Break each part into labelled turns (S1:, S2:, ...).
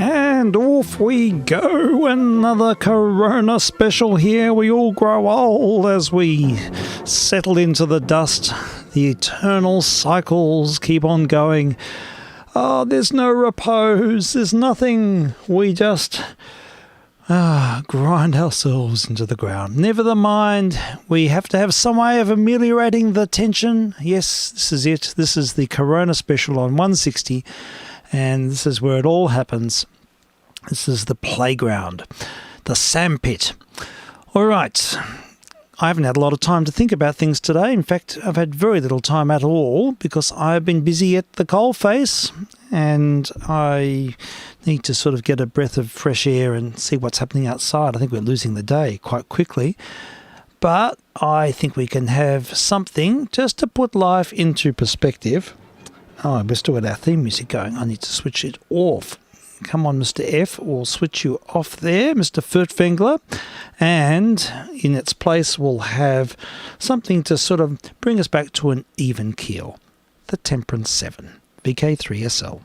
S1: And off we go, another Corona special here. We all grow old as we settle into the dust. The eternal cycles keep on going. Oh, there's no repose, there's nothing. We just grind ourselves into the ground. Never mind, we have to have some way of ameliorating the tension. Yes, this is it. This is the Corona special on 160. And this is where it all happens. This is the playground, the sandpit. All right. I haven't had a lot of time to think about things today. In fact, I've had very little time at all because I've been busy at the coalface and I need to sort of get a breath of fresh air and see what's happening outside. I think we're losing the day quite quickly. But I think we can have something just to put life into perspective. Oh, we've still got our theme music going. I need to switch it off. Come on, Mr. F. We'll switch you off there, Mr. Furtfengler. And in its place, we'll have something to sort of bring us back to an even keel. The Temperance 7, vk3sl.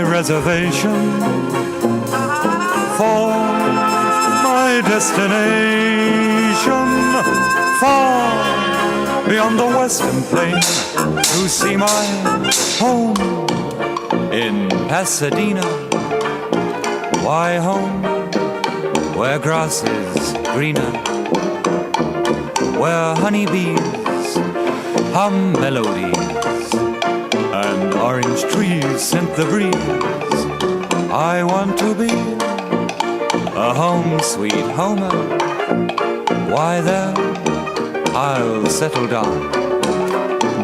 S2: Reservation for my destination, far beyond the western plain, to see my home in Pasadena. Why home? Where grass is greener, where honeybees hum melodies and orange trees scent the breeze. I want to be a home sweet homer. Why there I'll settle down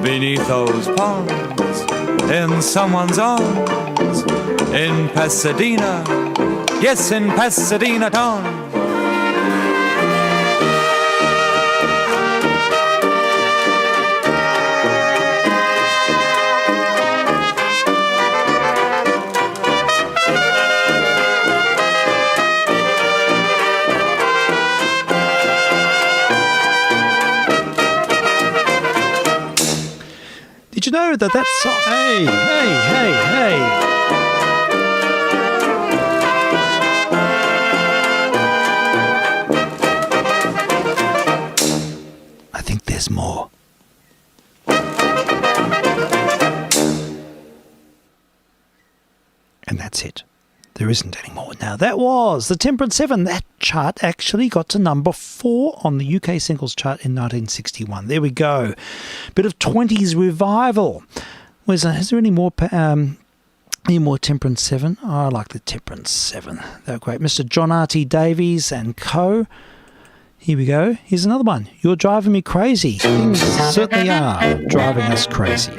S2: beneath those palms, in someone's arms, in Pasadena, yes, in Pasadena town.
S1: Did you know that that's... Hey. I think there's more. And that's it. There isn't any more. Now, that was the Temperance 7. That chart actually got to number 4 on the UK singles chart in 1961. There we go. Bit of 20s revival. Is there any more Any more Temperance 7? Oh, I like the Temperance 7. They're great. Mr. John R.T. Davies and co. Here we go. Here's another one. You're driving me crazy. Things certainly are driving us crazy.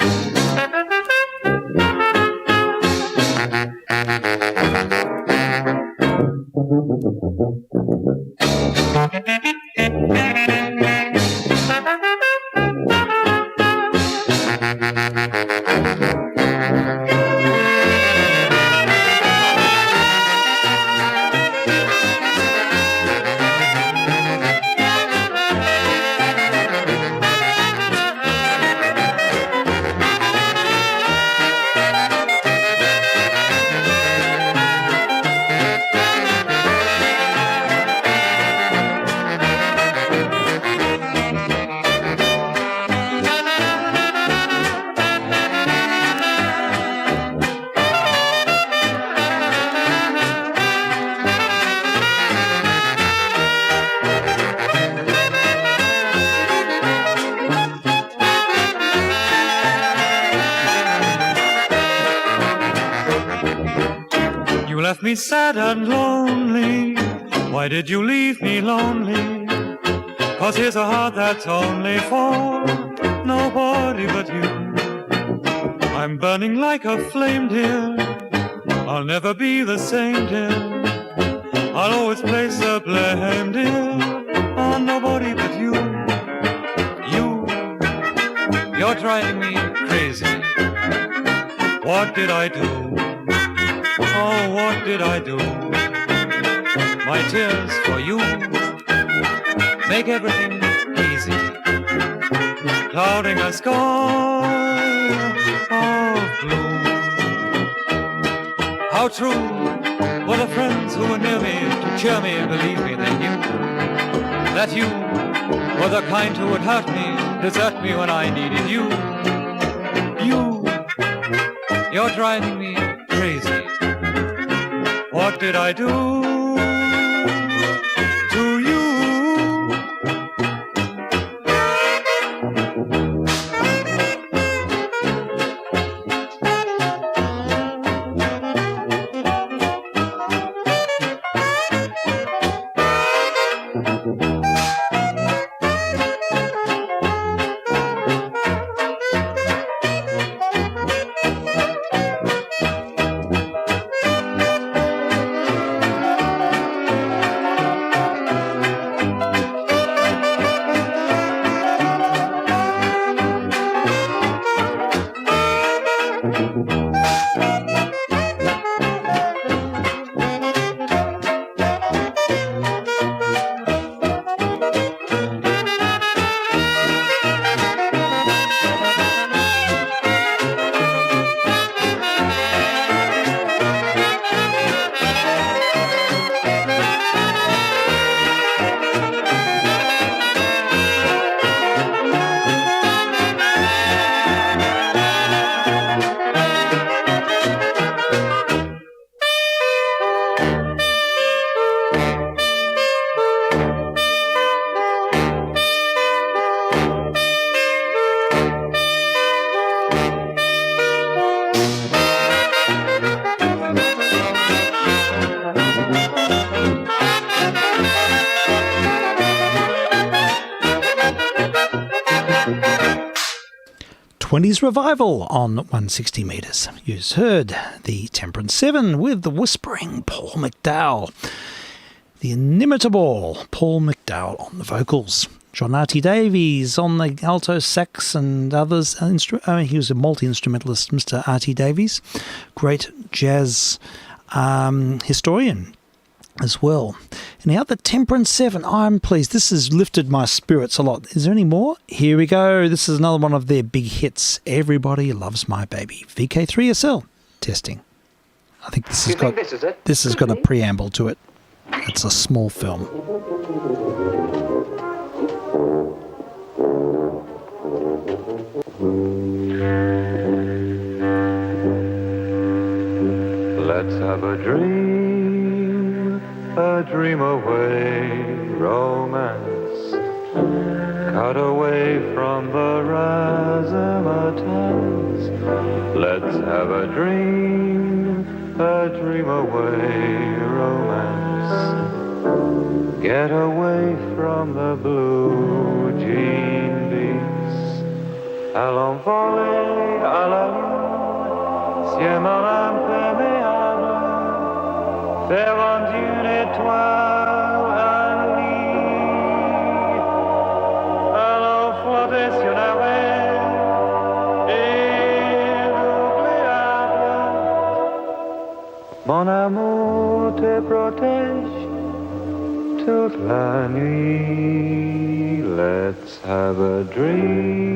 S2: You left me sad and lonely. Why did you leave me lonely? 'Cause here's a heart that's only for nobody but you. I'm burning like a flame, dear. I'll never be the same, dear. I'll always place the blame, dear, on nobody but you. You're driving me crazy. What did I do? Oh, what did I do? My tears for you make everything easy, clouding a sky of blue. How true were the friends who were near me to cheer me, believe me, they knew that you were the kind who would hurt me, desert me when I needed you. You're driving me crazy. What did I do to you?
S1: '20s revival on 160 metres. You just heard the Temperance 7 with the whispering Paul McDowell. The inimitable Paul McDowell on the vocals. John R.T. Davies on the alto sax and others. He was a multi-instrumentalist, Mr. R.T. Davies. Great jazz historian as well. Now, the Temperance 7, I'm pleased. This has lifted my spirits a lot. Is there any more? Here we go. This is another one of their big hits. Everybody Loves My Baby. vk3sl. Testing. I think this has got a preamble to it. It's a small film.
S2: Let's have a dream away, romance. Cut away from the razzmatazz. Let's have a dream dream away, romance. Get away from the blue jean beats. Allons voler à la lune, ciel mon imperméable, faire d'une étoile un lit. Allons flotter sur la mer, inoubliable. Mon amour te protège toute la nuit. Let's have a dream.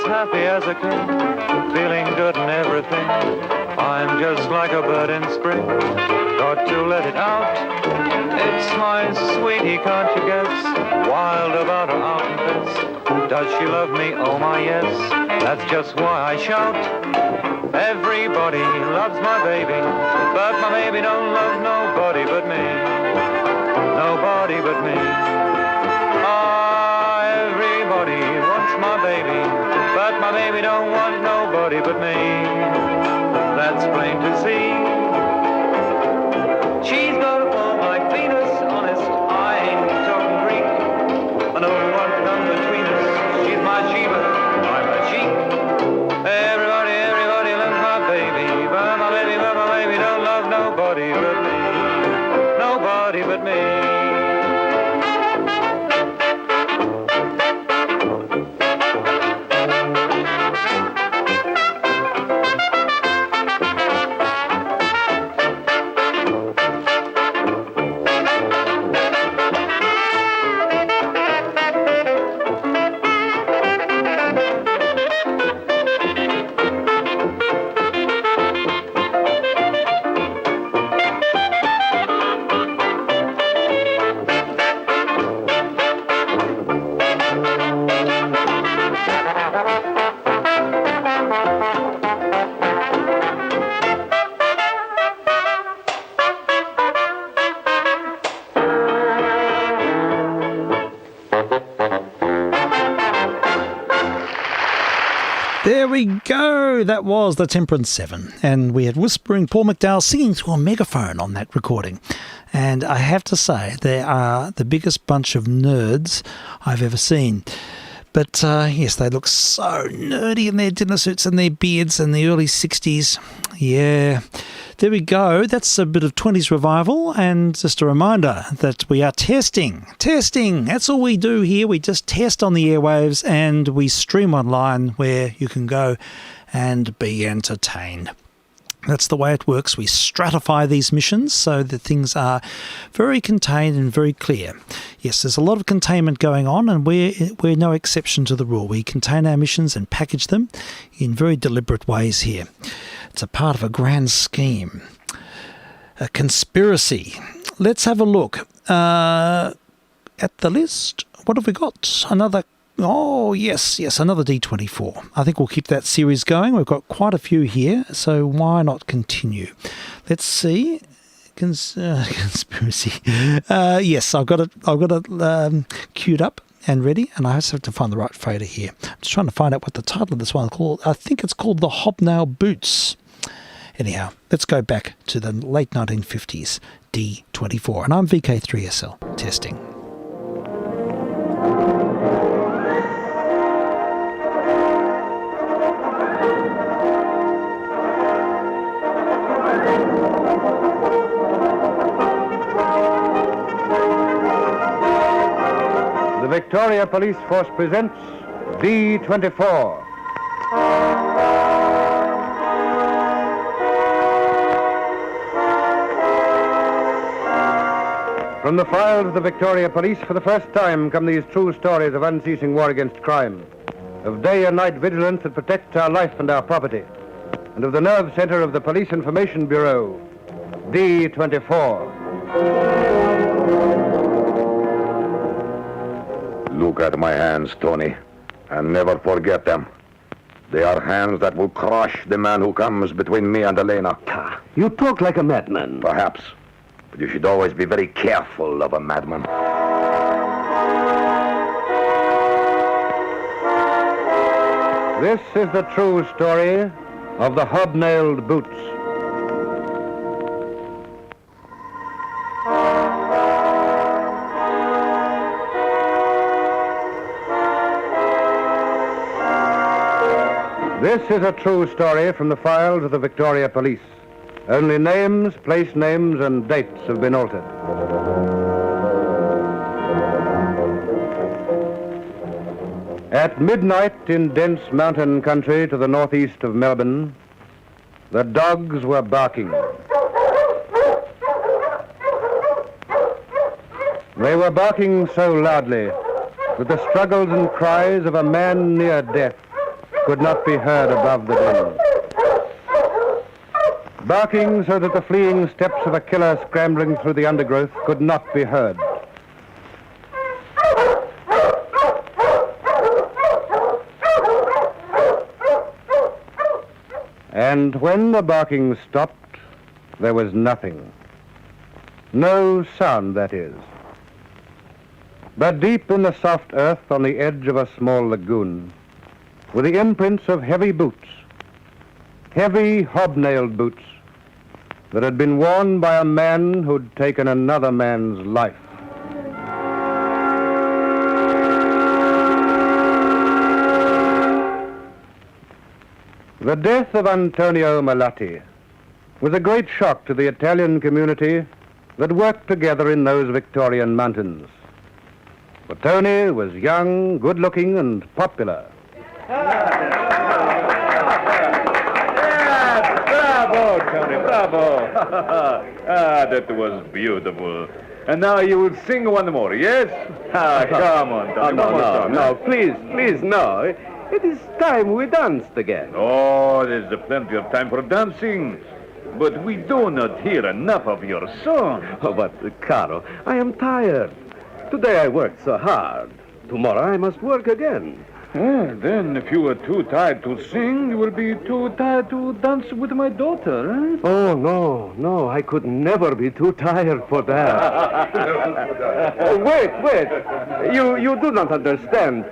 S2: Happy as a king, feeling good in everything. I'm just like a bird in spring, got to let it out. It's my sweetie, can't you guess? Wild about her out and fence. Does she love me? Oh my yes. That's just why I shout. Everybody loves my baby, but my baby don't love nobody but me. Nobody but me. Everybody wants my baby, but my baby don't want nobody but me. That's plain to see. She's got a form like Venus, honest. I ain't talking Greek. I know what comes between us. She's my Sheba, I'm her sheep. Everybody loves my baby, but my baby don't love nobody but me. Nobody but me.
S1: There we go. That was the Temperance 7. And we had Whispering Paul McDowell singing through a megaphone on that recording. And I have to say, they are the biggest bunch of nerds I've ever seen. But yes, they look so nerdy in their dinner suits and their beards in the early 60s. Yeah, there we go. That's a bit of 20s revival. And just a reminder that we are testing. That's all we do here. We just test on the airwaves and we stream online where you can go and be entertained. That's the way it works. We stratify these missions so that things are very contained and very clear. Yes, there's a lot of containment going on, and we're no exception to the rule. We contain our missions and package them in very deliberate ways here. It's a part of a grand scheme. A conspiracy. Let's have a look at the list. What have we got? Another D24. I think we'll keep that series going. We've got quite a few here, so why not continue? Let's see. Conspiracy. Yes, I've got it queued up and ready, and I just have to find the right fader here. I'm just trying to find out what the title of this one is called. I think it's called The Hobnail Boots. Anyhow, let's go back to the late 1950s, D24. And I'm vk3sl, testing.
S3: The Victoria Police Force presents D24, From the files of the Victoria Police, for the first time come these true stories of unceasing war against crime, of day and night vigilance that protects our life and our property, and of the nerve center of the Police Information Bureau, D24.
S4: Look at my hands, Tony, and never forget them. They are hands that will crush the man who comes between me and Elena.
S5: You talk like a madman.
S4: Perhaps, but you should always be very careful of a madman.
S3: This is the true story of the hobnailed boots. This is a true story from the files of the Victoria Police. Only names, place names, and dates have been altered. At midnight in dense mountain country to the northeast of Melbourne, the dogs were barking. They were barking so loudly that the struggles and cries of a man near death could not be heard above the din. Barking so that the fleeing steps of a killer scrambling through the undergrowth could not be heard. And when the barking stopped, there was nothing. No sound, that is. But deep in the soft earth on the edge of a small lagoon were the imprints of heavy boots, heavy hobnailed boots that had been worn by a man who'd taken another man's life. The death of Antonio Malatti was a great shock to the Italian community that worked together in those Victorian mountains. For Tony was young, good-looking, and popular.
S6: Bravo, Tony, bravo. That was beautiful. And now you will sing one more, yes? Come on, Tony.
S5: No, please, no. It is time we danced again.
S6: Oh, there's plenty of time for dancing. But we do not hear enough of your song.
S5: Oh, but, Caro, I am tired. Today I worked so hard. Tomorrow I must work again.
S6: Then if you are too tired to sing, you will be too tired to dance with my daughter, eh?
S5: Oh, no, I could never be too tired for that. Wait. You do not understand.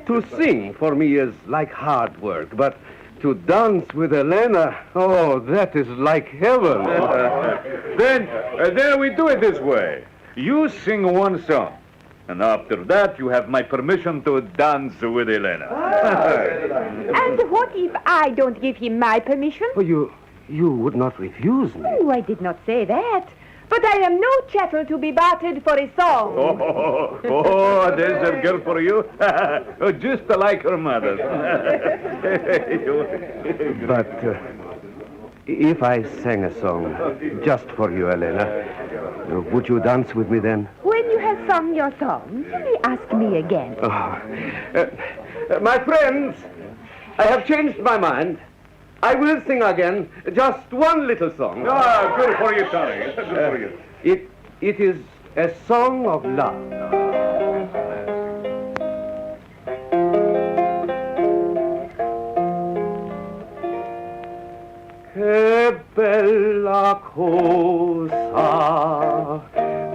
S5: To sing for me is like hard work, but to dance with Elena, oh, that is like heaven.
S6: Then we do it this way. You sing one song. And after that, you have my permission to dance with Elena.
S7: And what if I don't give him my permission?
S5: Oh, you would not refuse me.
S7: Oh, I did not say that. But I am no chattel to be bartered for a song.
S6: Oh, there's a girl for you. Just like her mother.
S5: But if I sang a song just for you, Elena, would you dance with me then?
S7: When you have sung your song, you may ask me again.
S5: My friends, I have changed my mind. I will sing again, just one little song.
S6: Good for you, Tony. Good for you.
S5: It is a song of love. Che bella cosa,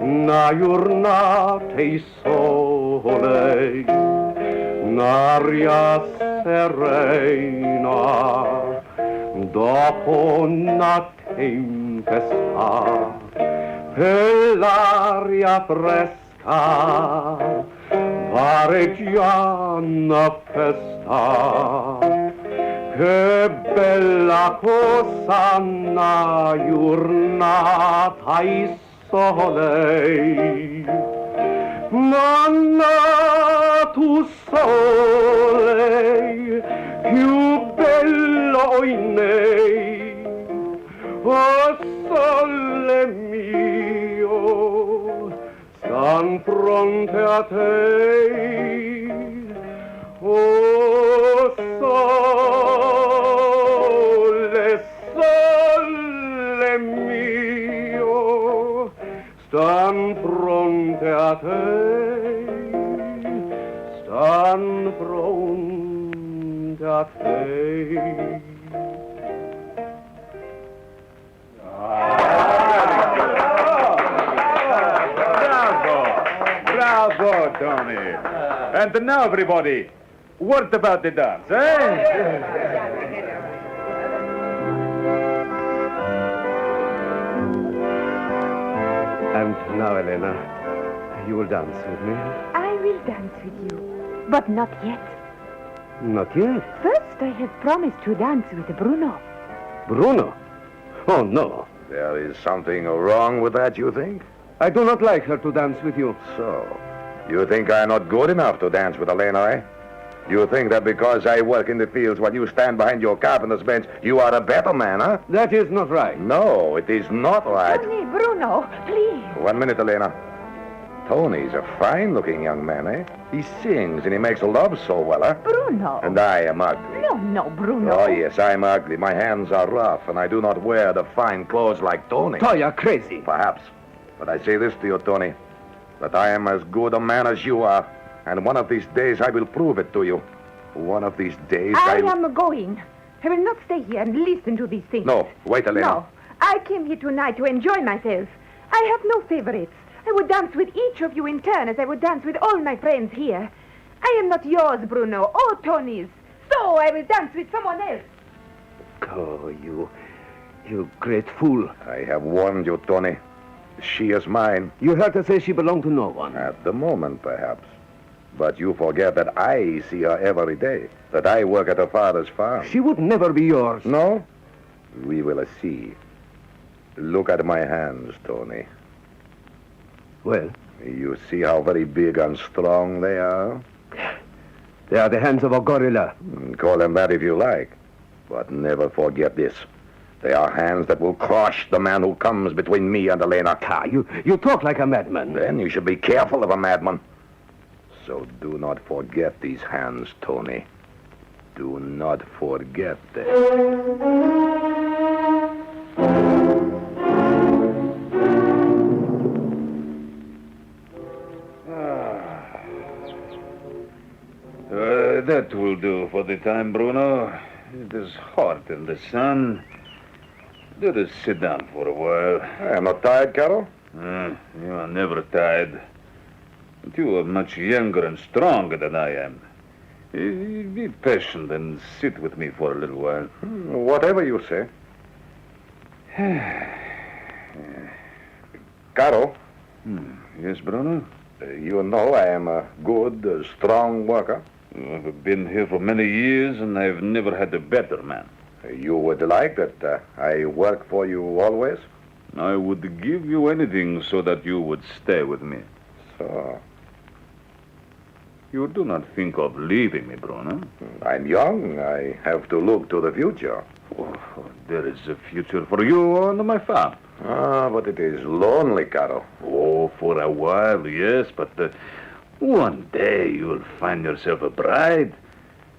S5: una giornata e sole, un'aria serena, dopo una tempesta, e l'aria fresca, vareggiana festa. Che bella cosa una giornata e sole, manna tu sole, più bello in me, oh sole mio, fronte a te, oh sole, sole mio, stan fronte a te, stan fronte a te.
S6: Bravo, Tony. And now, everybody, what about the dance, eh?
S5: And now, Elena, you will dance with me?
S7: I will dance with you, but not yet.
S5: Not yet.
S7: First, I have promised to dance with Bruno.
S5: Bruno? Oh, no.
S4: There is something wrong with that, you think?
S5: I do not like her to dance with you.
S4: So, you think I'm not good enough to dance with Elena, eh? You think that because I work in the fields while you stand behind your carpenter's bench, you are a better man, huh?
S5: That is not right.
S4: No, it is not right.
S7: Tony, Bruno, please.
S4: 1 minute, Elena. Tony's a fine-looking young man, eh? He sings and he makes love so well, huh?
S7: Bruno.
S4: And I am ugly.
S7: No, Bruno.
S4: Oh, yes, I'm ugly. My hands are rough, and I do not wear the fine clothes like Tony.
S5: Toya, crazy.
S4: Perhaps. But I say this to you, Tony, that I am as good a man as you are, and one of these days I will prove it to you. One of these days
S7: I am going. I will not stay here and listen to these things.
S4: No, wait, Elena.
S7: No, I came here tonight to enjoy myself. I have no favorites. I would dance with each of you in turn as I would dance with all my friends here. I am not yours, Bruno, or Tony's. So I will dance with someone else.
S5: Oh, you great fool.
S4: I have warned you, Tony. She is mine.
S5: You heard her say she belonged to no one.
S4: At the moment, perhaps. But you forget that I see her every day, that I work at her father's farm.
S5: She would never be yours.
S4: No? We will see. Look at my hands, Tony.
S5: Well?
S4: You see how very big and strong they are?
S5: They are the hands of a gorilla.
S4: Call them that if you like. But never forget this. They are hands that will crush the man who comes between me and Elena.
S5: You talk like a madman.
S4: Then you should be careful of a madman. So do not forget these hands, Tony. Do not forget them.
S6: That will do for the time, Bruno. It is hot in the sun. Let us sit down for a while.
S4: I am not tired, Carol.
S6: You are never tired. But you are much younger and stronger than I am. Be patient and sit with me for a little while.
S4: Whatever you say. Carol.
S6: Yes, Bruno?
S4: You know I am a good, strong worker.
S6: I've been here for many years, and I've never had a better man.
S4: You would like that I work for you always?
S6: I would give you anything so that you would stay with me.
S4: So,
S6: You do not think of leaving me, Bruno?
S4: I'm young. I have to look to the future.
S6: Oh, there is a future for you on my farm.
S4: But it is lonely, Carol.
S6: Oh, for a while, yes, but one day you'll find yourself a bride.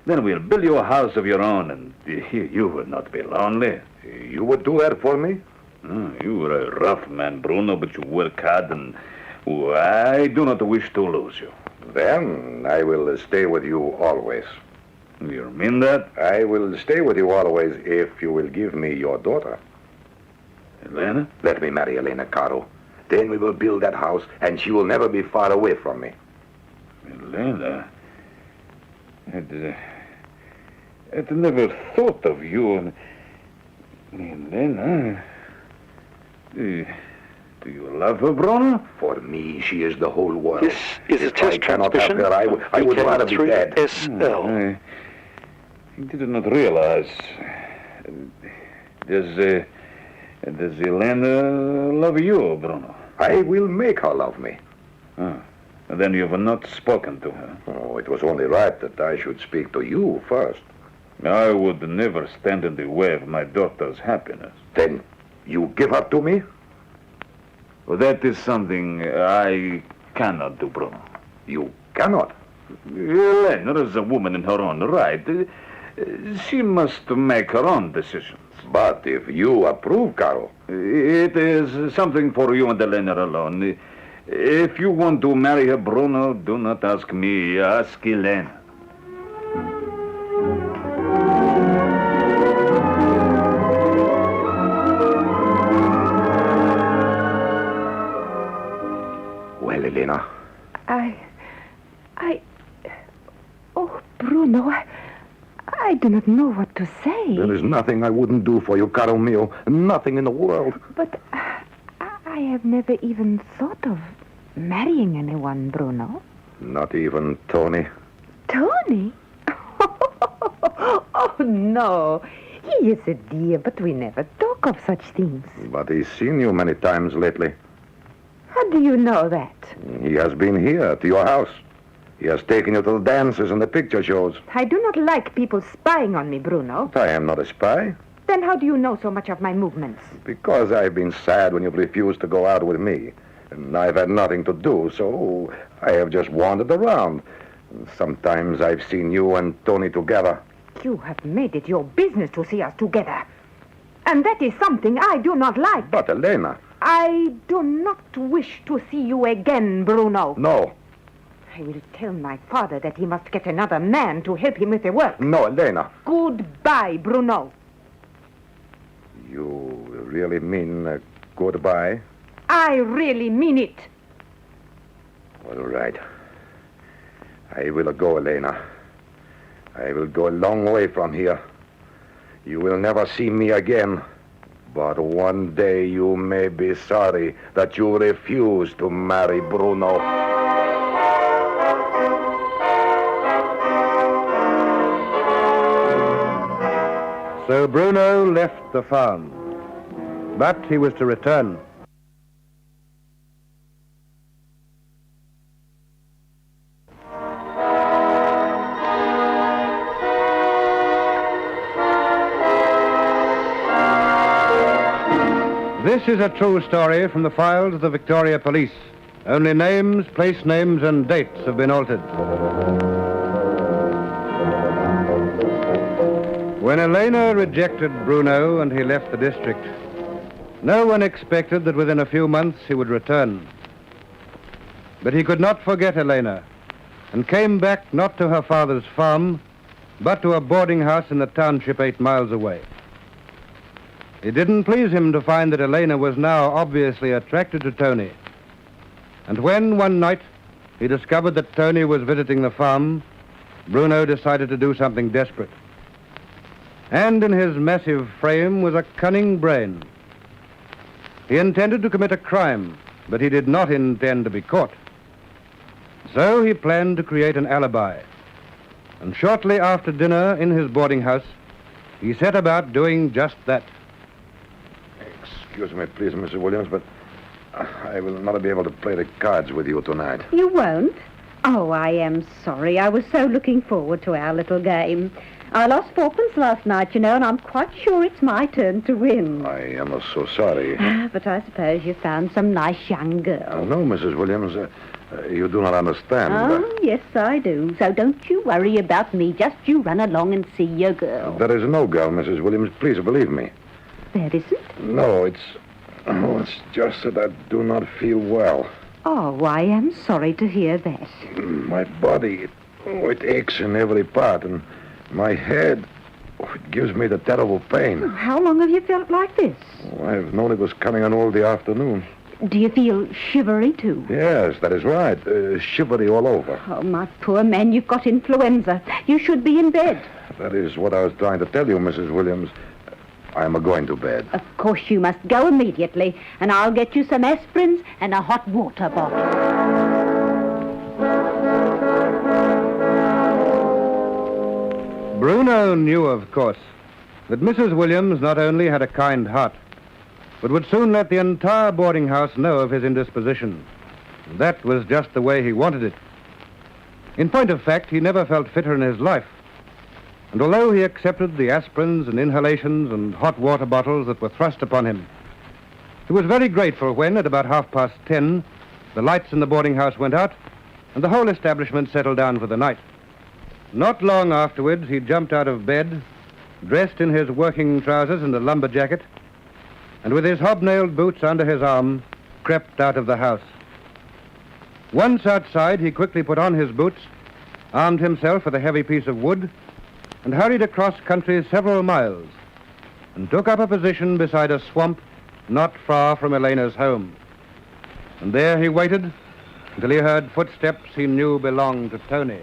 S6: Then we'll build you a house of your own, and you will not be lonely.
S4: You would do that for me?
S6: You are a rough man, Bruno, but you work hard, and I do not wish to lose you.
S4: Then I will stay with you always.
S6: You mean that?
S4: I will stay with you always if you will give me your daughter.
S6: Elena?
S4: Let me marry Elena, Caro. Then we will build that house, and she will never be far away from me.
S6: Elena? I'd never thought of you. Elena? Do you love her, Bruno?
S4: For me, she is the whole world.
S8: This is a test
S4: I cannot have
S8: transmission.
S4: her. I would rather be dead.
S8: vk3sl.
S6: I did not realize. Does Elena love you, Bruno?
S4: I will make her love me.
S6: Then you have not spoken to her.
S4: Oh, it was only right that I should speak to you first.
S6: I would never stand in the way of my daughter's happiness.
S4: Then you give her to me?
S6: Well, that is something I cannot do, Bruno.
S4: You cannot.
S6: Elena is a woman in her own right. She must make her own decisions.
S4: But if you approve, Carl.
S6: It is something for you and Elena alone. If you want to marry her, Bruno, do not ask me. Ask Elena.
S4: Well, Elena.
S7: Oh, Bruno, I do not know what to say.
S4: There is nothing I wouldn't do for you, caro mio. Nothing in the world.
S7: But I have never even thought of marrying anyone, Bruno.
S4: Not even Tony.
S7: Tony? Oh, no. He is a dear, but we never talk of such things.
S4: But he's seen you many times lately.
S7: How do you know that?
S4: He has been here to your house. He has taken you to the dances and the picture shows.
S7: I do not like people spying on me, Bruno.
S4: I am not a spy.
S7: Then how do you know so much of my movements?
S4: Because I've been sad when you've refused to go out with me. And I've had nothing to do, so I have just wandered around. Sometimes I've seen you and Tony together.
S7: You have made it your business to see us together. And that is something I do not like.
S4: But, Elena.
S7: I do not wish to see you again, Bruno.
S4: No.
S7: I will tell my father that he must get another man to help him with the work.
S4: No, Elena.
S7: Goodbye, Bruno.
S4: You really mean goodbye?
S7: I really mean it.
S4: All right. I will go, Elena. I will go a long way from here. You will never see me again. But one day you may be sorry that you refused to marry Bruno.
S3: So Bruno left the farm. But he was to return. This is a true story from the files of the Victoria Police. Only names, place names, and dates have been altered. When Elena rejected Bruno and he left the district, no one expected that within a few months he would return. But he could not forget Elena and came back not to her father's farm, but to a boarding house in the township 8 miles away. It didn't please him to find that Elena was now obviously attracted to Tony. And when, one night, he discovered that Tony was visiting the farm, Bruno decided to do something desperate. And in his massive frame was a cunning brain. He intended to commit a crime, but he did not intend to be caught. So he planned to create an alibi. And shortly after dinner in his boarding house, he set about doing just that.
S4: Excuse me, please, Mrs. Williams, but I will not be able to play the cards with you tonight.
S9: You won't? Oh, I am sorry. I was so looking forward to our little game. I lost 4pence last night, you know, and I'm quite sure it's my turn to win.
S4: I am so sorry.
S9: But I suppose you found some nice young girl.
S4: No, Mrs. Williams, you do not understand.
S9: Oh, yes, I do. So don't you worry about me. Just you run along and see your girl.
S4: There is no girl, Mrs. Williams. Please believe me.
S9: There isn't?
S4: No, it's just that I do not feel well.
S9: Oh, I am sorry to hear that.
S4: My body, it aches in every part, and my head, it gives me the terrible pain.
S9: How long have you felt like this?
S4: I've known it was coming on all the afternoon.
S9: Do you feel shivery, too?
S4: Yes, that is right. Shivery all over.
S9: Oh, my poor man, you've got influenza. You should be in bed.
S4: That is what I was trying to tell you, Mrs. Williams. I'm going to bed.
S9: Of course you must go immediately, and I'll get you some aspirins and a hot water bottle.
S3: Bruno knew, of course, that Mrs. Williams not only had a kind heart, but would soon let the entire boarding house know of his indisposition. That was just the way he wanted it. In point of fact, he never felt fitter in his life. And although he accepted the aspirins and inhalations and hot water bottles that were thrust upon him, he was very grateful when, at about 10:30, the lights in the boarding house went out, and the whole establishment settled down for the night. Not long afterwards, he jumped out of bed, dressed in his working trousers and a lumber jacket, and with his hobnailed boots under his arm, crept out of the house. Once outside, he quickly put on his boots, armed himself with a heavy piece of wood, and hurried across country several miles, and took up a position beside a swamp not far from Elena's home. And there he waited until he heard footsteps he knew belonged to Tony.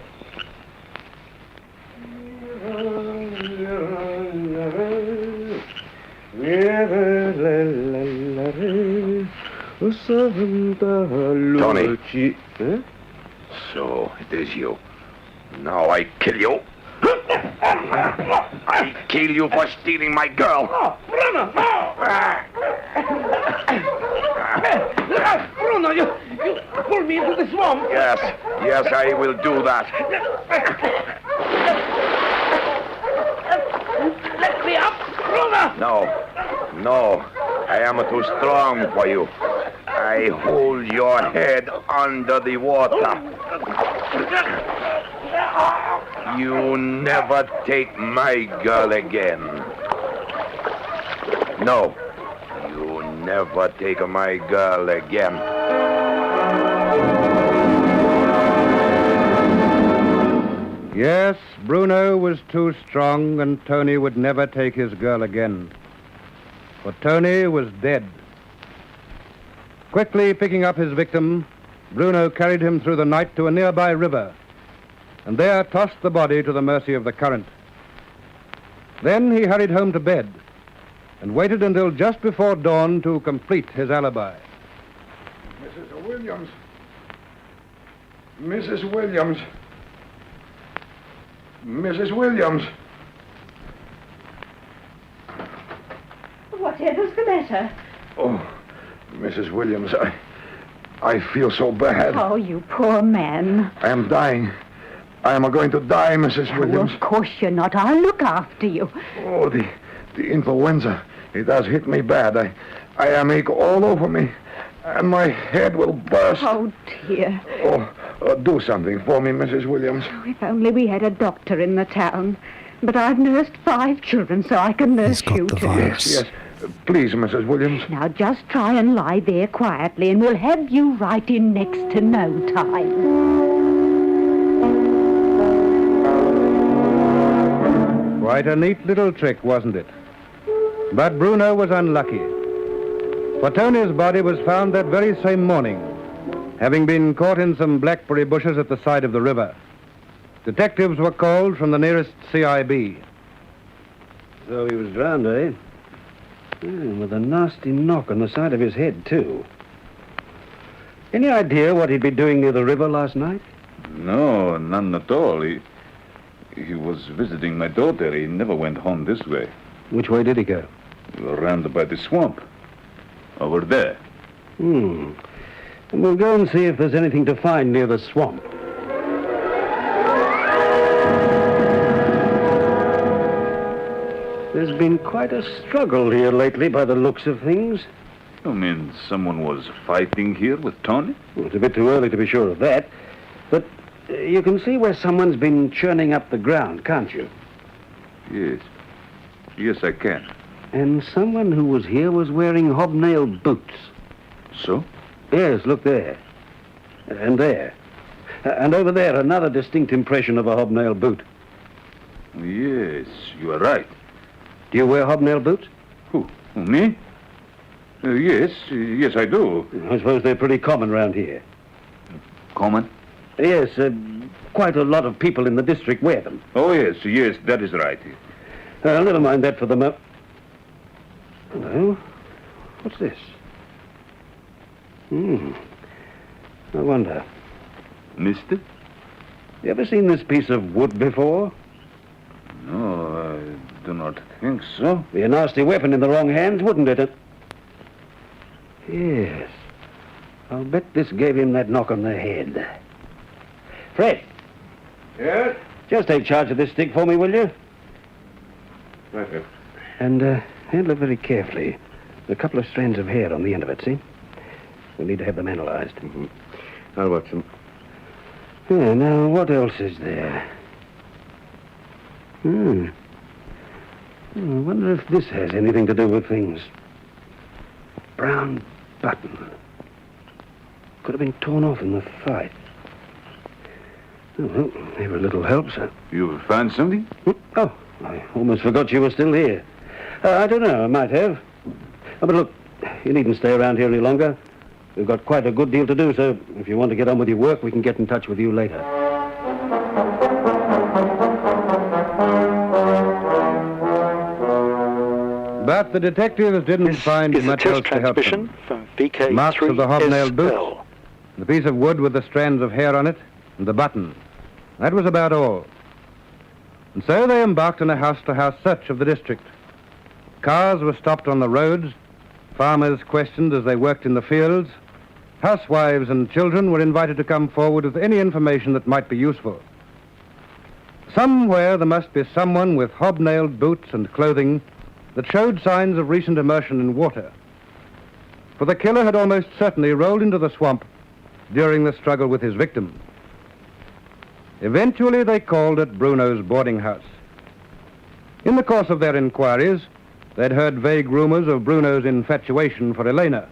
S4: Tony.
S5: Huh?
S4: So, it is you. Now I kill you. I kill you for stealing my girl.
S5: Oh, Bruno, no! Bruno, you pulled me into the swamp.
S4: Yes, I will do that.
S5: Let me up, Bruno!
S4: No, I am too strong for you. I hold your head under the water. You never take my girl again. No, you never take my girl again.
S3: Yes, Bruno was too strong, and Tony would never take his girl again. For Tony was dead. Quickly picking up his victim, Bruno carried him through the night to a nearby river, and there tossed the body to the mercy of the current. Then he hurried home to bed and waited until just before dawn to complete his alibi.
S4: Mrs. Williams. Mrs. Williams. Mrs. Williams.
S9: Whatever's the matter?
S4: Oh, Mrs. Williams, I feel so bad.
S9: Oh, you poor man.
S4: I am dying. I am going to die, Mrs. Williams.
S9: Oh, of course you're not. I'll look after you.
S4: Oh, the influenza. It has hit me bad. I am ache all over me, and my head will burst.
S9: Oh, dear.
S4: Oh, do something for me, Mrs. Williams.
S9: Oh, if only we had a doctor in the town. But I've nursed 5 children, so I can nurse
S1: He's got
S9: you
S1: the
S9: too.
S1: virus.
S4: Yes. Please, Mrs. Williams.
S9: Now, just try and lie there quietly, and we'll have you right in next to no time.
S3: Quite a neat little trick, wasn't it? But Bruno was unlucky. For Tony's body was found that very same morning, having been caught in some blackberry bushes at the side of the river. Detectives were called from the nearest CIB.
S5: So he was drowned, eh? Yeah, with a nasty knock on the side of his head, too. Any idea what he'd be doing near the river last night?
S6: No, none at all. He was visiting my daughter. He never went home this way.
S5: Which way did he go?
S6: Around by the swamp. Over there.
S5: And we'll go and see if there's anything to find near the swamp. There's been quite a struggle here lately by the looks of things.
S6: You mean someone was fighting here with Tony?
S5: Well, it's a bit too early to be sure of that. But you can see where someone's been churning up the ground, can't you?
S6: Yes. Yes, I can.
S5: And someone who was here was wearing hobnailed boots.
S6: So?
S5: Yes, look there. And there. And over there, another distinct impression of a hobnailed boot.
S6: Yes, you are right.
S5: Do you wear hobnailed boots?
S6: Who? Me? Yes, I do.
S5: I suppose they're pretty common round here.
S6: Common?
S5: Yes, quite a lot of people in the district wear them.
S6: Oh, yes, that is right.
S5: Never mind that for the moment. Hello? What's this? I wonder.
S6: Mister?
S5: You ever seen this piece of wood before?
S6: No, I do not think so.
S5: Be a nasty weapon in the wrong hands, wouldn't it? Yes. I'll bet this gave him that knock on the head. Fred.
S3: Yes?
S5: Just take charge of this stick for me, will you?
S3: Right, sir.
S5: And handle it very carefully. There's a couple of strands of hair on the end of it, see? We need to have them analyzed. Mm-hmm. I'll watch them. Yeah, now, what else is there? I wonder if this has anything to do with things. Brown button. Could have been torn off in the fight. Oh, well, every little helps.
S6: You found something?
S5: Oh, I almost forgot you were still here. I don't know, I might have. Oh, but look, you needn't stay around here any longer. We've got quite a good deal to do, so if you want to get on with your work, we can get in touch with you later.
S3: But the detectives didn't find
S8: This is a
S3: much
S8: test
S3: else to help
S8: transmission
S3: them.
S8: from vk3sl.
S3: Marks of the hobnailed boots, the piece of wood with the strands of hair on it, and the button. That was about all. And so they embarked on a house-to-house search of the district. Cars were stopped on the roads, farmers questioned as they worked in the fields, housewives and children were invited to come forward with any information that might be useful. Somewhere there must be someone with hobnailed boots and clothing that showed signs of recent immersion in water. For the killer had almost certainly rolled into the swamp during the struggle with his victim. Eventually they called at Bruno's boarding house. In the course of their inquiries, they'd heard vague rumors of Bruno's infatuation for Elena.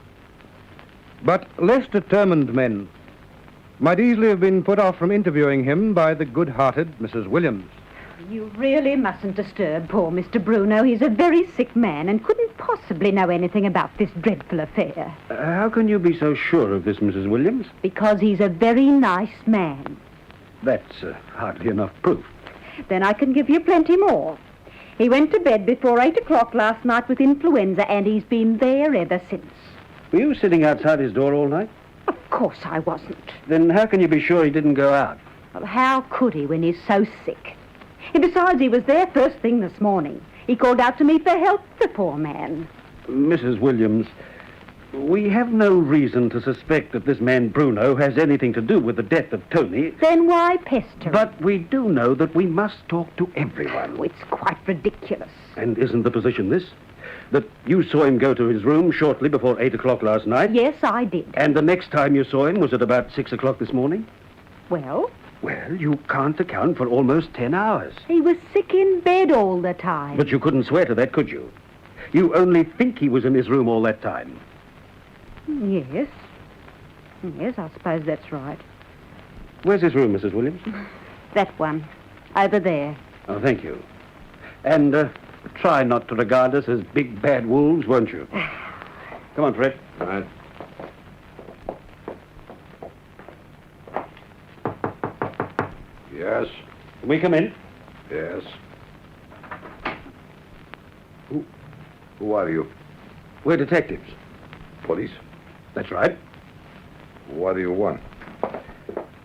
S3: But less determined men might easily have been put off from interviewing him by the good-hearted Mrs. Williams.
S9: You really mustn't disturb poor Mr. Bruno. He's a very sick man and couldn't possibly know anything about this dreadful affair.
S5: How can you be so sure of this, Mrs. Williams?
S9: Because he's a very nice man.
S5: That's hardly enough proof.
S9: Then I can give you plenty more. He went to bed before 8 o'clock last night with influenza, and he's been there ever since.
S5: Were you sitting outside his door all night?
S9: Of course I wasn't.
S5: Then how can you be sure he didn't go out?
S9: Well, how could he when he's so sick? And besides, he was there first thing this morning. He called out to me for help, the poor man.
S5: Mrs. Williams, we have no reason to suspect that this man Bruno has anything to do with the death of Tony.
S9: Then why pester him?
S5: But we do know that we must talk to everyone.
S9: Oh, it's quite ridiculous.
S5: And isn't the position this? That you saw him go to his room shortly before 8 o'clock last night?
S9: Yes, I did.
S5: And the next time you saw him was at about 6 o'clock this morning?
S9: Well?
S5: Well, you can't account for almost 10 hours.
S9: He was sick in bed all the time.
S5: But you couldn't swear to that, could you? You only think he was in his room all that time.
S9: Yes. Yes, I suppose that's right.
S5: Where's his room, Mrs. Williams?
S9: That one. Over there.
S5: Oh, thank you. And try not to regard us as big bad wolves, won't you? Come on, Fred.
S4: All right. Yes,
S5: Can we come in?
S4: yes. Who are you?
S5: We're detectives.
S4: Police?
S5: That's right.
S4: What do you want?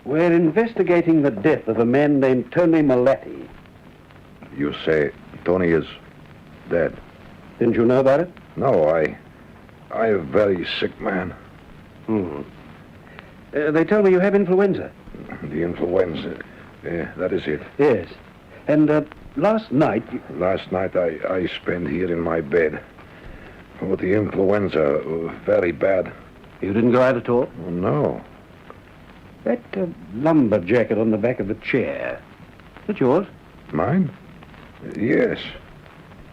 S5: We're investigating the death of a man named Tony Malatti.
S4: You say Tony is dead.
S5: Didn't you know about it?
S4: No, I'm a very sick man.
S5: They tell me you have influenza.
S4: The influenza. Yeah, that is it.
S5: Yes. And last night...
S4: Last night I spent here in my bed. With the influenza, very bad.
S5: You didn't go out at all?
S4: Oh, no.
S5: That lumber jacket on the back of the chair. Is that yours?
S4: Mine? Yes.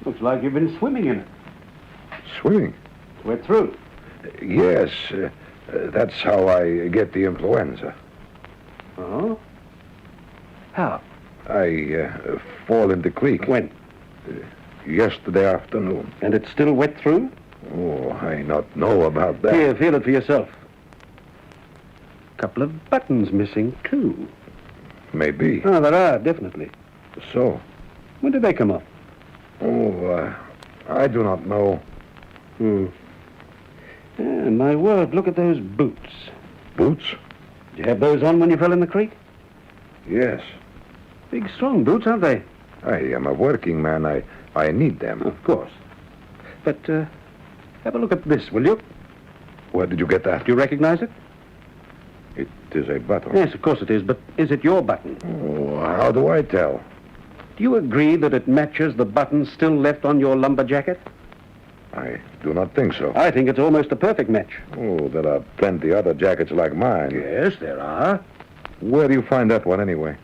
S5: Looks like you've been swimming in it.
S4: Swimming?
S5: Wet through.
S4: Yes. That's how I get the influenza.
S5: Oh? How?
S4: I fall in the creek.
S5: When?
S4: Yesterday afternoon.
S5: And it's still wet through?
S4: Oh, I not know about that.
S5: Here, feel it for yourself. Couple of buttons missing, too.
S4: Maybe.
S5: Oh, there are, definitely.
S4: So?
S5: When did they come off?
S4: Oh, I do not know.
S5: Yeah, my word, look at those boots.
S4: Boots?
S5: Did you have those on when you fell in the creek?
S4: Yes.
S5: Big, strong boots, aren't they?
S4: I am a working man. I need them.
S5: Of course. But, have a look at this, will you?
S4: Where did you get that?
S5: Do you recognize it?
S4: It is a button.
S5: Yes, of course it is, but is it your button?
S4: Oh, how do I tell?
S5: Do you agree that it matches the button still left on your lumber jacket?
S4: I do not think so.
S5: I think it's almost a perfect match.
S4: Oh, there are plenty other jackets like mine.
S5: Yes, there are.
S4: Where do you find that one anyway?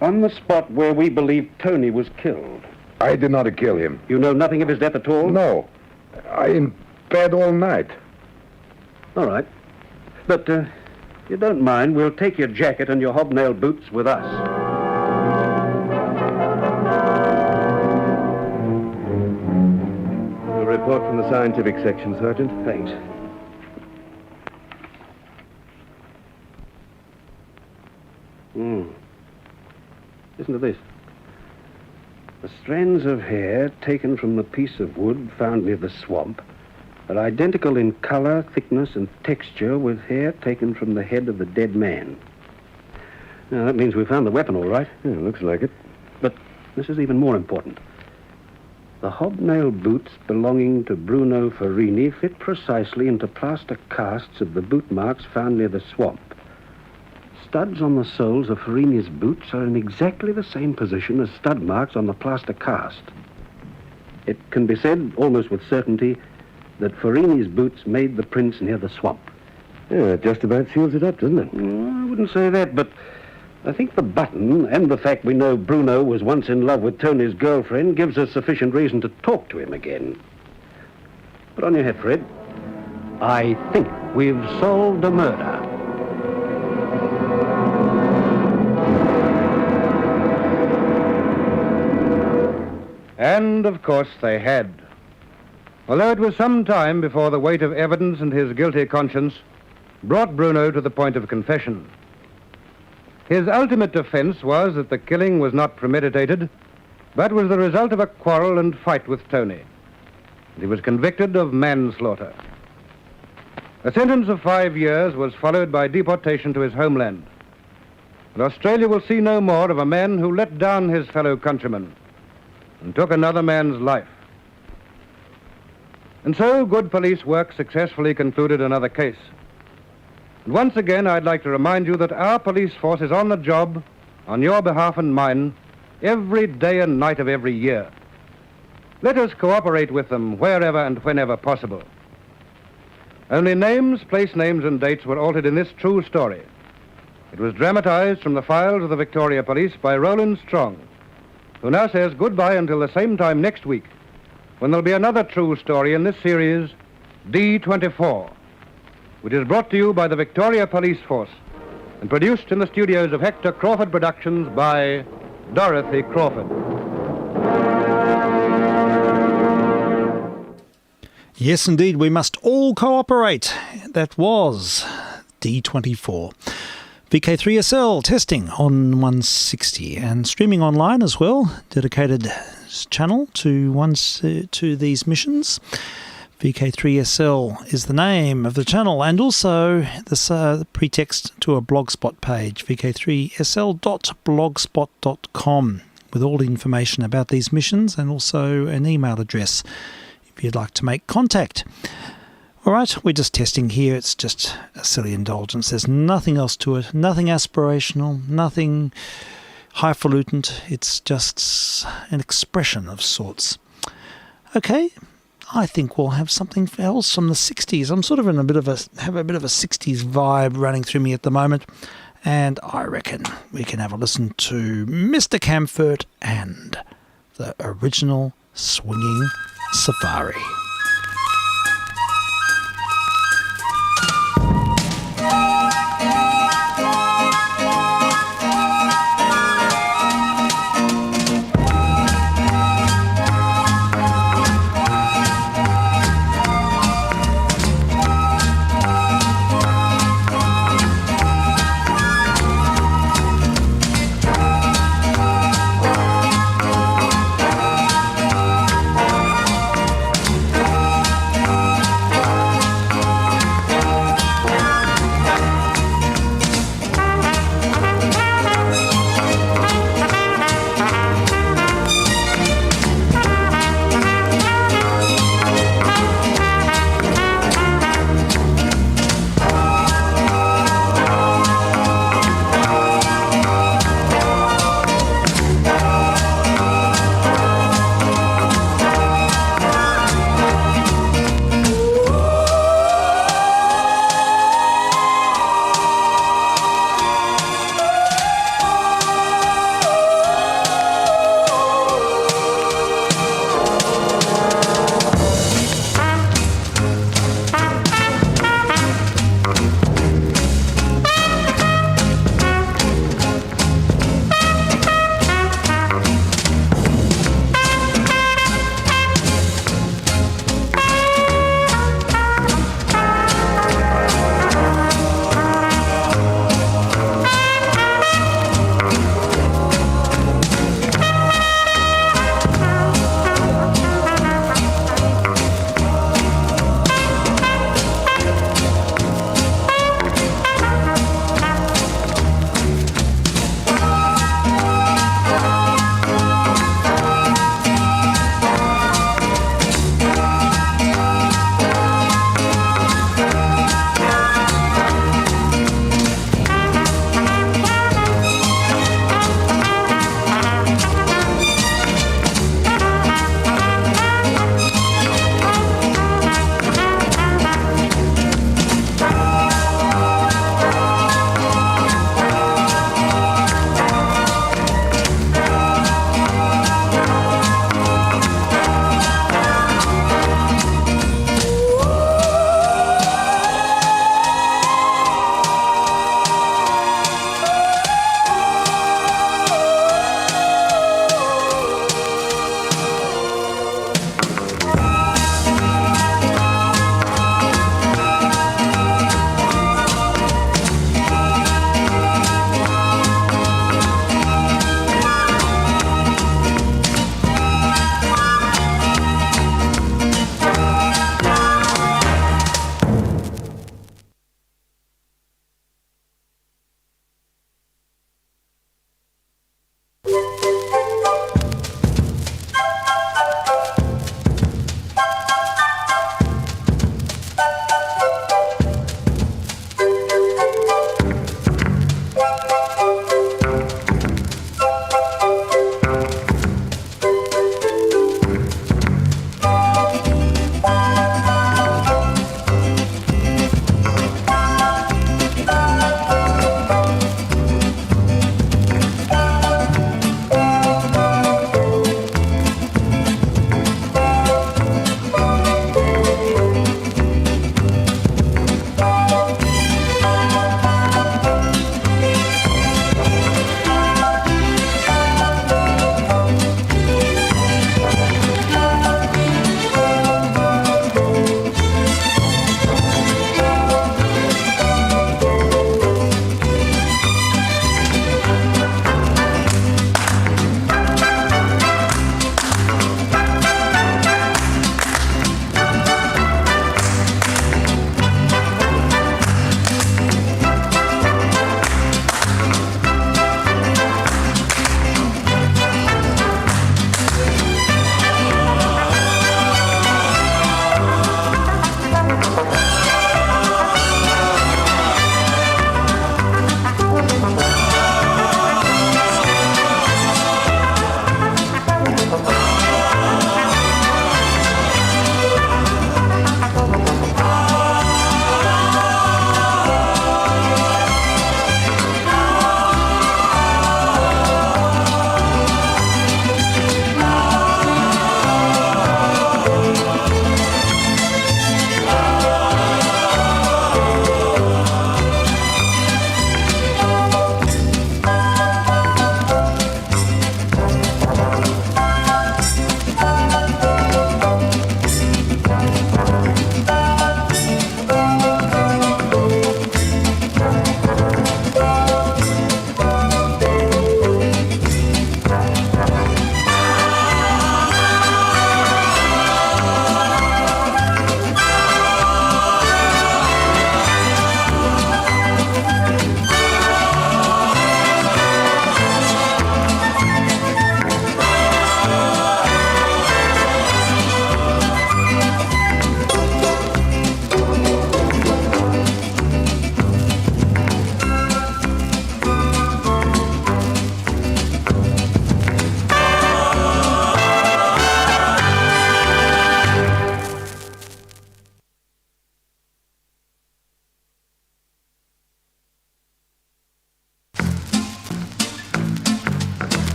S5: On the spot where we believe Tony was killed.
S4: I did not kill him.
S5: You know nothing of his death at all?
S4: No. I in bed all night.
S5: All right. But, if you don't mind, we'll take your jacket and your hobnail boots with us. A report from the scientific section, Sergeant. Thanks. Listen to this. The strands of hair taken from the piece of wood found near the swamp are identical in color, thickness, and texture with hair taken from the head of the dead man. Now, that means we found the weapon, all right.
S3: Yeah, looks like it.
S5: But this is even more important. The hobnail boots belonging to Bruno Farini fit precisely into plaster casts of the boot marks found near the swamp. Studs on the soles of Farini's boots are in exactly the same position as stud marks on the plaster cast. It can be said, almost with certainty, that Farini's boots made the prints near the swamp.
S3: Yeah, it just about seals it up, doesn't it?
S5: I wouldn't say that, but I think the button and the fact we know Bruno was once in love with Tony's girlfriend gives us sufficient reason to talk to him again. Put on your hat, Fred. I think we've solved a murder.
S3: And, of course, they had. Although it was some time before the weight of evidence and his guilty conscience brought Bruno to the point of confession. His ultimate defense was that the killing was not premeditated, but was the result of a quarrel and fight with Tony. And he was convicted of manslaughter. A sentence of 5 years was followed by deportation to his homeland. And Australia will see no more of a man who let down his fellow countrymen and took another man's life. And so good police work successfully concluded another case. And once again, I'd like to remind you that our police force is on the job, on your behalf and mine, every day and night of every year. Let us cooperate with them wherever and whenever possible. Only names, place names, and dates were altered in this true story. It was dramatized from the files of the Victoria Police by Roland Strong, who now says goodbye until the same time next week, when there'll be another true story in this series, D24, which is brought to you by the Victoria Police Force and produced in the studios of Hector Crawford Productions by Dorothy Crawford.
S1: Yes, indeed, we must all cooperate. That was D24. vk3sl testing on 160 and streaming online as well. Dedicated channel to these missions. vk3sl is the name of the channel, and also the pretext to a blogspot page, vk3sl.blogspot.com, with all the information about these missions and also an email address if you'd like to make contact. All right, we're just testing here. It's just a silly indulgence. There's nothing else to it, nothing aspirational, nothing highfalutin. It's just an expression of sorts. Okay, I think we'll have something else from the 60s. I'm sort of in have a bit of a 60s vibe running through me at the moment, and I reckon we can have a listen to Mr. Camford and the original Swinging Safari.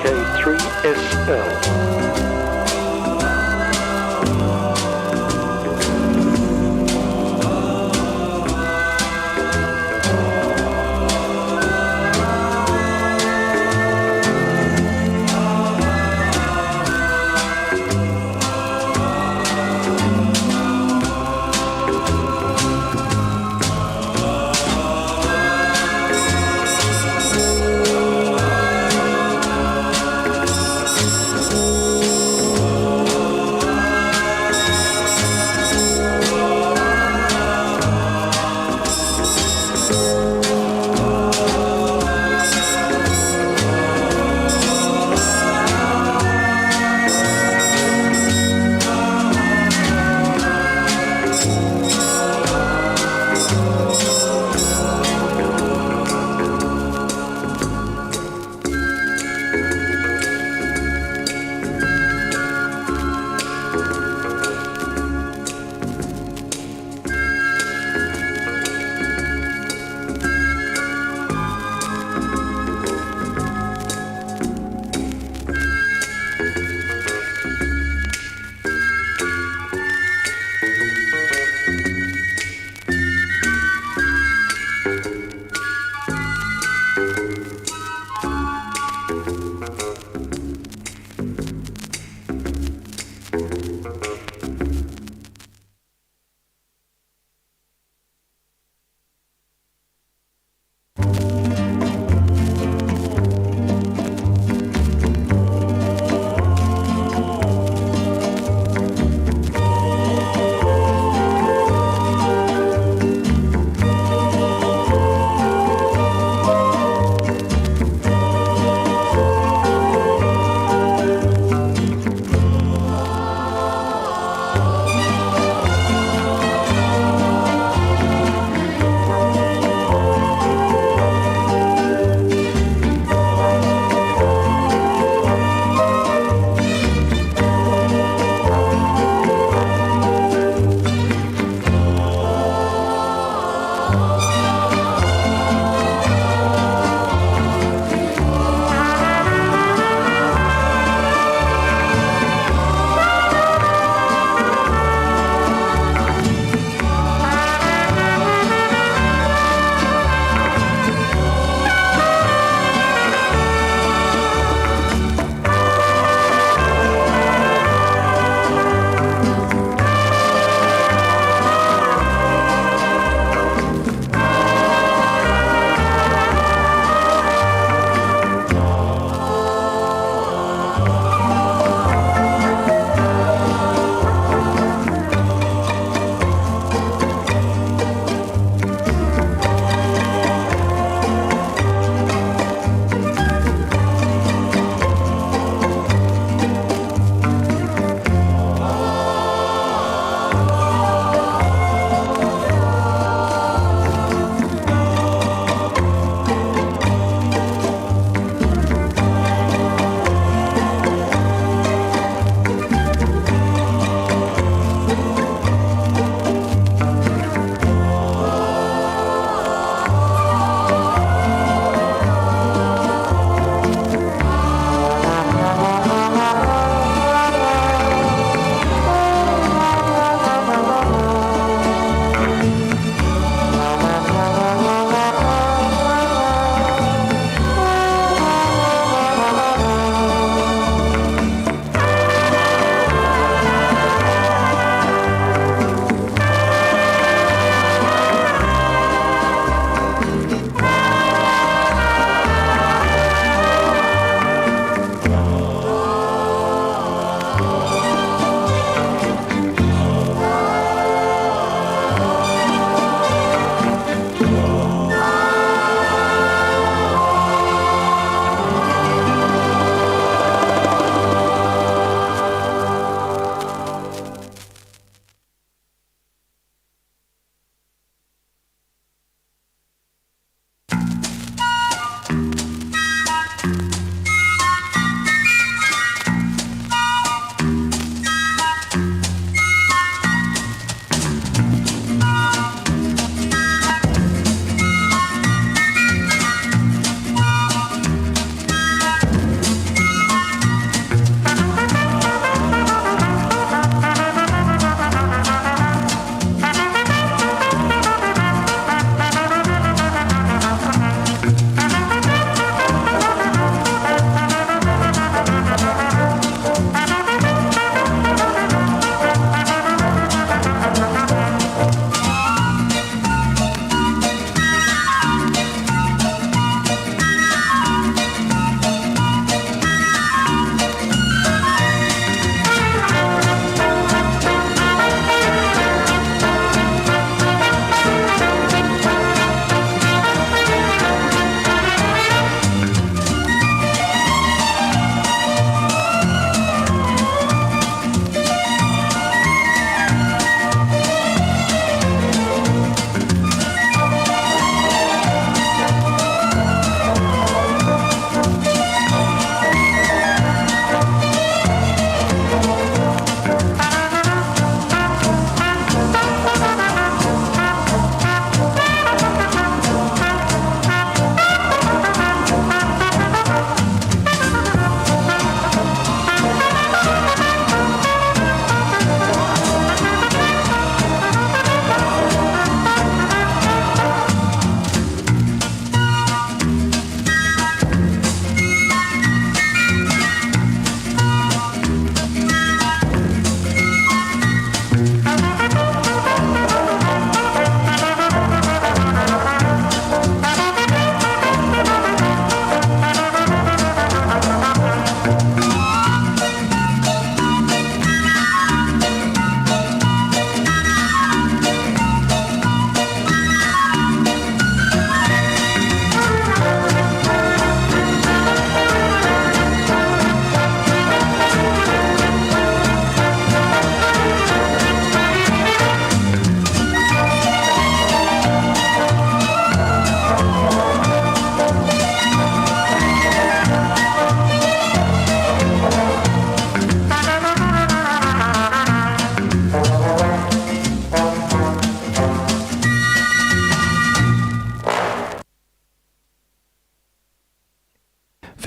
S8: vk3sl.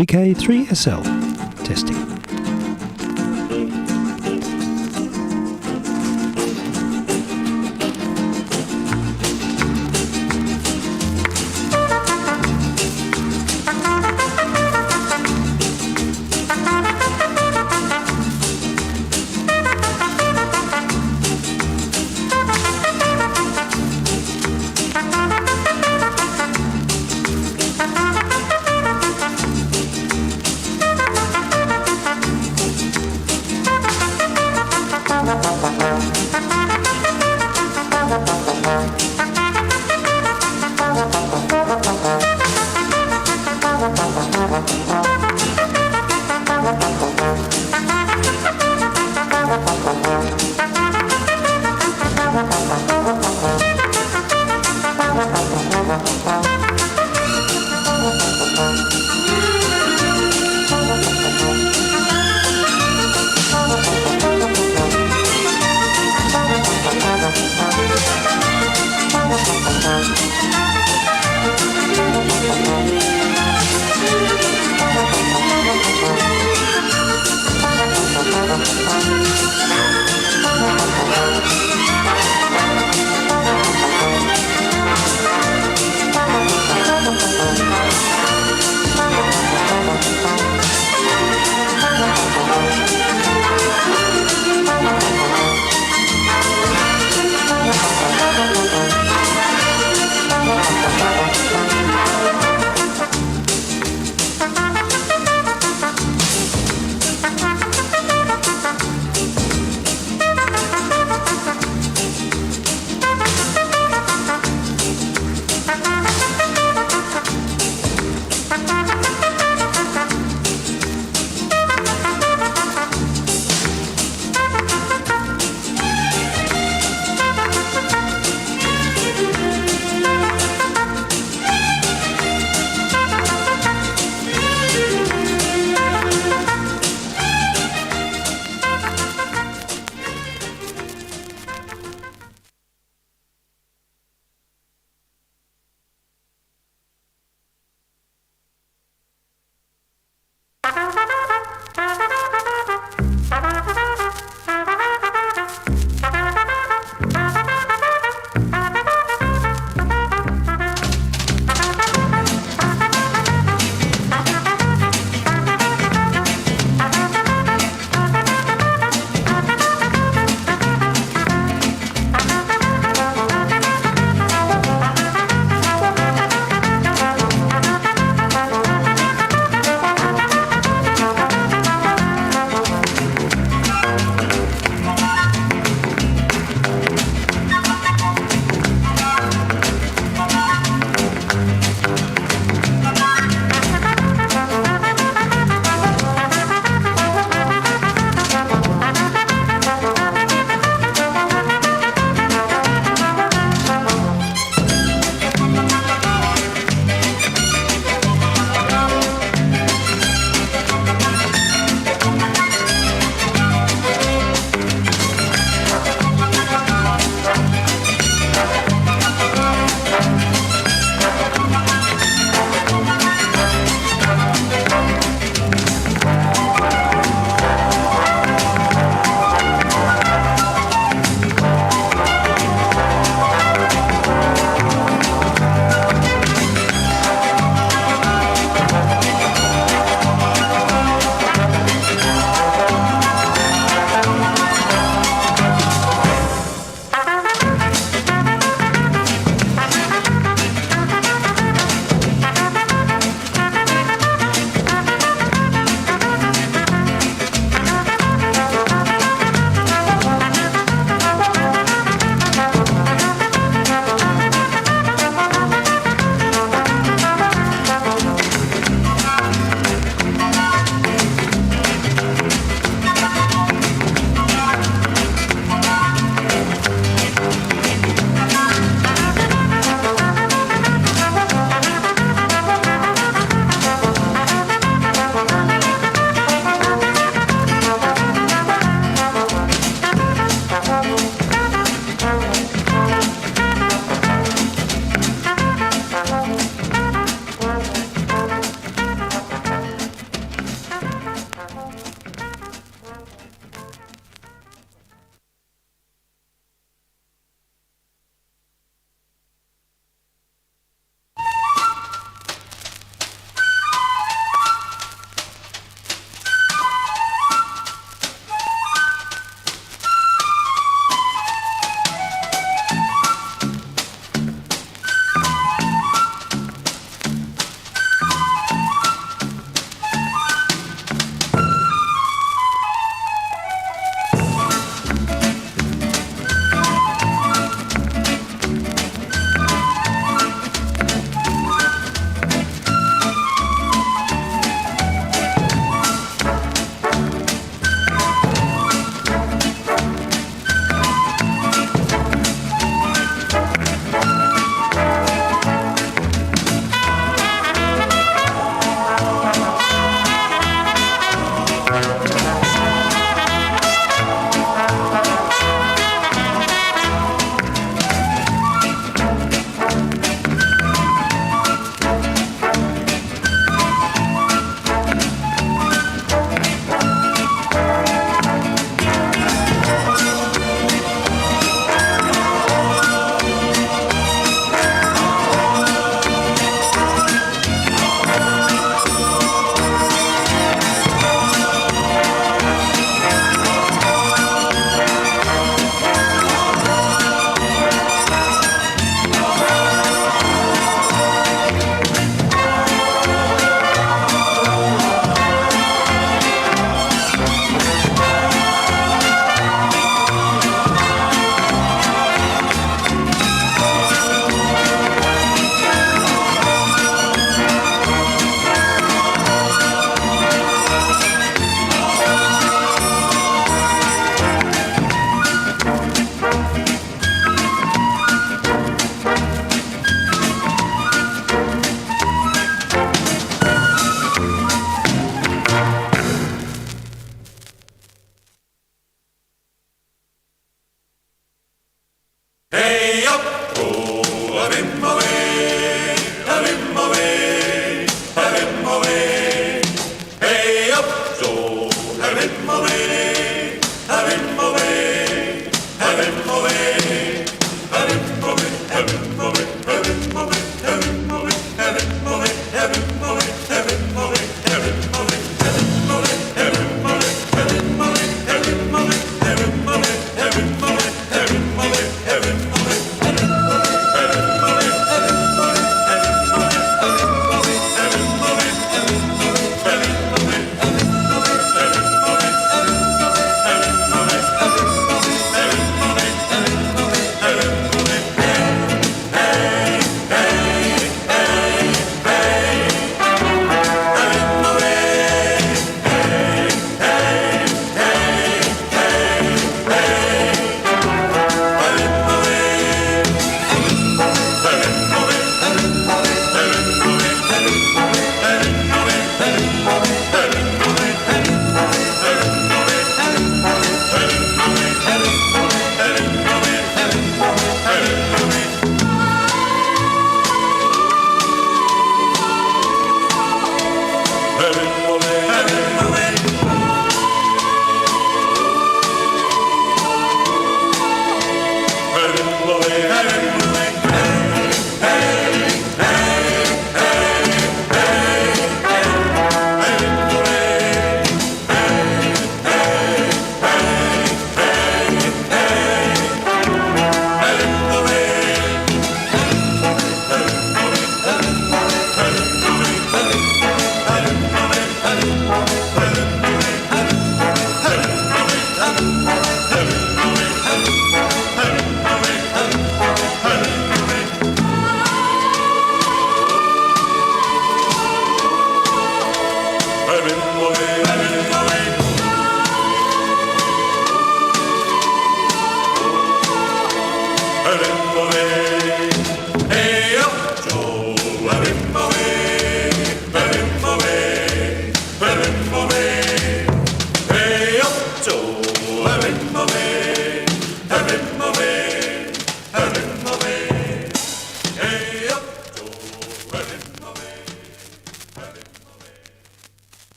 S1: vk3sl testing.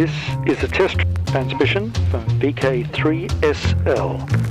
S10: This is a test transmission from vk3sl.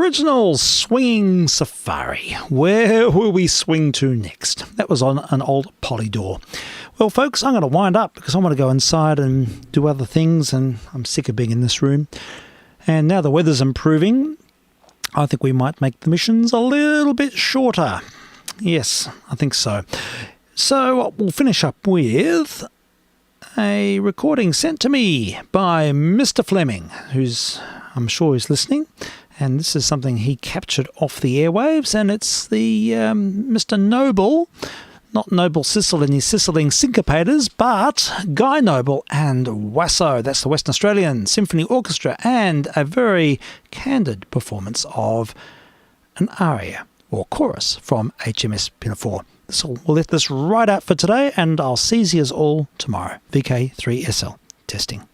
S1: original Swinging Safari. Where will we swing to next? That was on an old Polydor. Well, folks, I'm going to wind up because I want to go inside and do other things, and I'm sick of being in this room. And now the weather's improving, I think we might make the missions a little bit shorter. Yes, I think so. So we'll finish up with a recording sent to me by Mr. Fleming, who's, I'm sure, is listening. And this is something he captured off the airwaves, and it's the Mr. Noble, not Noble Sissel and his Sizzling Syncopators, but Guy Noble and Wasso. That's the Western Australian Symphony Orchestra, and a very candid performance of an aria or chorus from HMS Pinafore. So we'll let this right out for today, and I'll see you all tomorrow. vk3sl testing.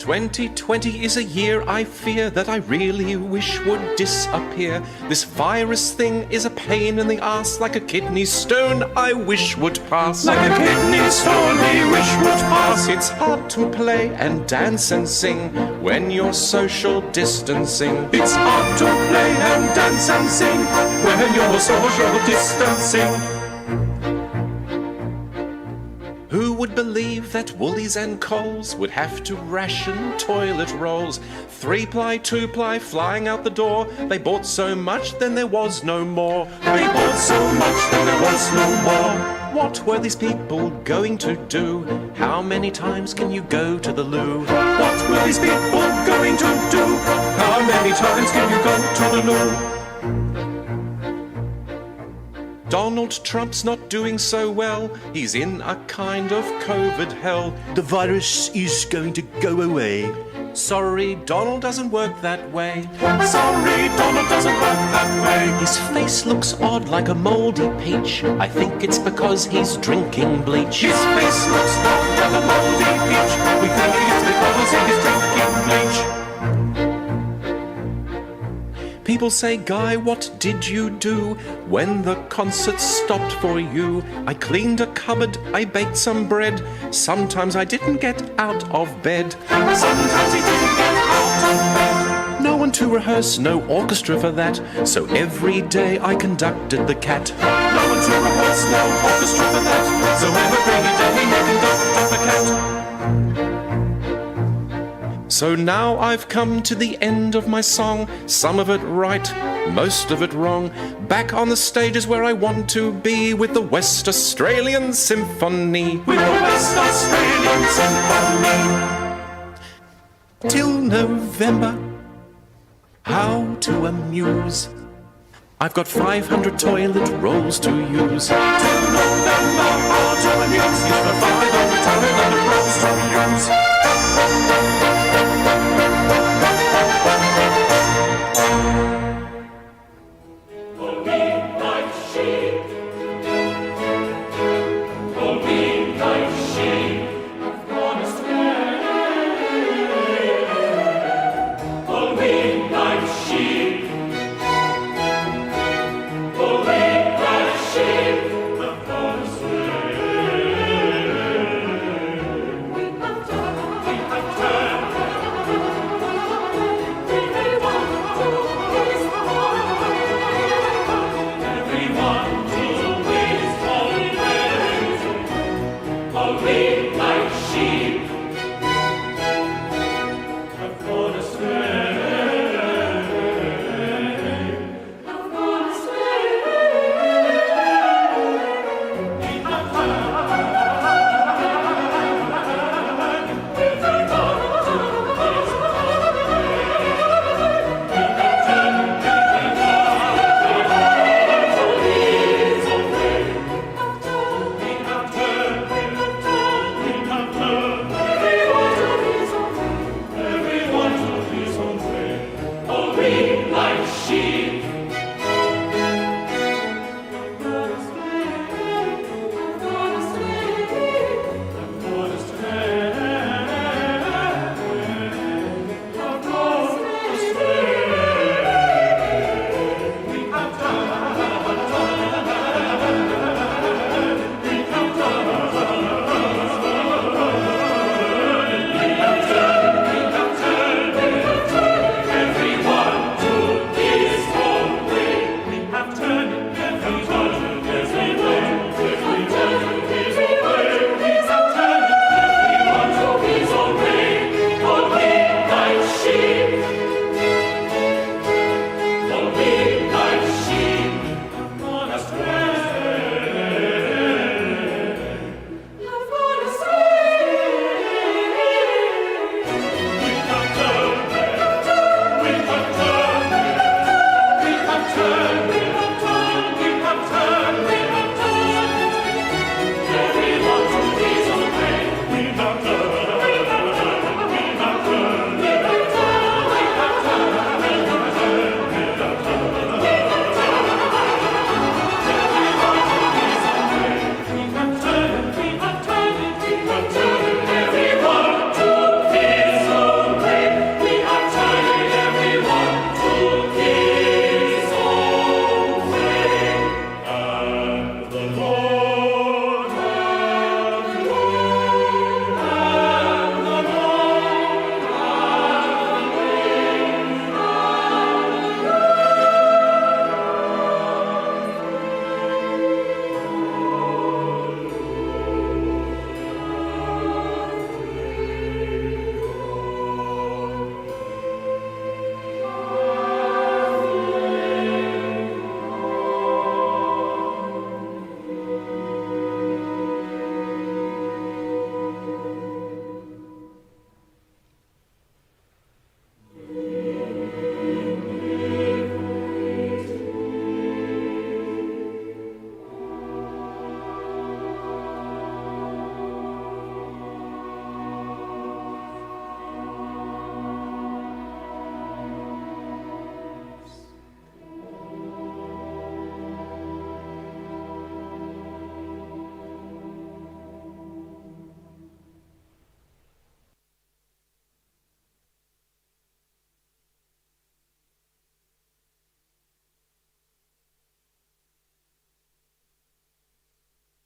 S11: 2020 is a year I fear that I really wish would disappear. This virus thing is a pain in the ass, like a kidney stone I wish would pass.
S2: Like a kidney stone we wish would pass.
S11: It's hard to play and dance and sing when you're social distancing.
S2: It's hard to play and dance and sing when you're social distancing.
S11: Who would believe that Woolies and Coles would have to ration toilet rolls? 3-ply, 2-ply, flying out the door. They bought so much, then there was no more.
S2: They bought so much, then there was no more.
S11: What were these people going to do? How many times can you go to the loo?
S2: What were these people going to do? How many times can you go to the loo?
S11: Donald Trump's not doing so well. He's in a kind of COVID hell.
S12: The virus is going to go away.
S11: Sorry, Donald doesn't work that way.
S2: Sorry, Donald doesn't work that way.
S11: His face looks odd like a mouldy peach. I think it's because he's drinking bleach.
S2: His face looks odd like a mouldy peach. We think it's because he's drinking bleach.
S11: People say, Guy, what did you do when the concert stopped for you? I cleaned a cupboard, I baked some bread. Sometimes I didn't get out of bed.
S2: Sometimes he didn't get out of bed.
S11: No one to rehearse, no orchestra for that. So every day I conducted the cat.
S2: No one to rehearse, no orchestra for that. So every day I conducted the cat.
S11: So now I've come to the end of my song. Some of it right, most of it wrong. Back on the stages where I want to be with the West Australian Symphony.
S2: With the West Australian Symphony.
S11: Till November, how to amuse. I've got 500 toilet rolls to use.